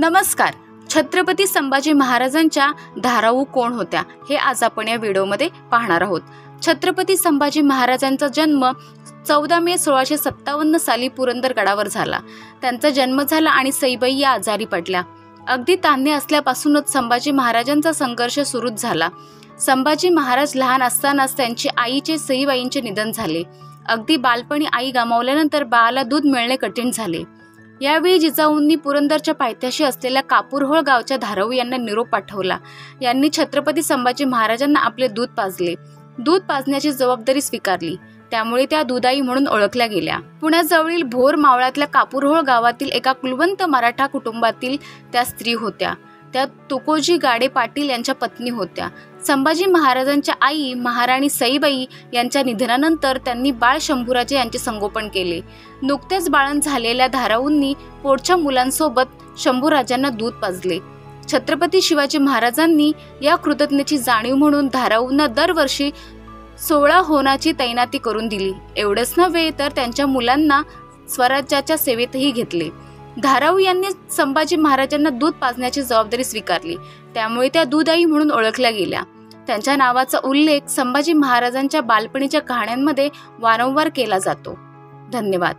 नमस्कार. छत्रपती संभाजी महाराजांच्या धाराऊ कोण होत्या हे आज आपण या व्हिडिओमध्ये पाहणार आहोत. छत्रपती संभाजी महाराजांचा जन्म 14 मे 1657 साली पुरंदर गडावर झाला. त्यांचा जन्म झाला आणि सईबाई या आजारी पडल्या. अगदी तान्हे असल्यापासूनच संभाजी महाराजांचा संघर्ष सुरूच झाला. संभाजी महाराज लहान असतानाच त्यांची आईचे सईबाईंचे निधन झाले. अगदी बालपणी आई गमावल्यानंतर बाळाला दूध मिळणे कठीण झाले. यावेळी जिजाऊंनी पुरंदरच्या पायथ्याशी असलेल्या कापूरहोळ गावच्या धाराऊ यांना निरोप पाठवला. यांनी छत्रपती संभाजी महाराजांना आपले दूध पाजले. दूध पाजण्याची जबाबदारी स्वीकारली. त्यामुळे त्या दुधाई म्हणून ओळखल्या गेल्या. पुण्याजवळील भोर मावळातल्या कापूरहोळ गावातील एका कुलवंत मराठा कुटुंबातील त्या स्त्री होत्या. त्या तुकोजी गाडे पाटील यांच्या पत्नी होत्या. संभाजी महाराजांच्या आई महाराणी सईबाई यांच्या निधनानंतर त्यांनी बाळ शंभूराजे यांचे संगोपन केले. नुकतेच बाळंत झालेल्या धाराऊंनी पोटच्या मुलांसोबत शंभूराजांना दूध पाजले. छत्रपती शिवाजी महाराजांनी या कृतज्ञतेची जाणीव म्हणून धाराऊंना दरवर्षी 16 होनाची तैनाती करून दिली. एवढंच नव्हे तर त्यांच्या मुलांना स्वराज्याच्या सेवेतही घेतले. धाराऊ यांनी संभाजी महाराजांना दूध पाजण्याची जबाबदारी स्वीकारली. त्यामुळे त्या दुधाई म्हणून ओळखल्या गेल्या. त्यांच्या नावाचा उल्लेख संभाजी महाराजांच्या बालपणीच्या कहाण्यांमध्ये वारंवार केला जातो. धन्यवाद.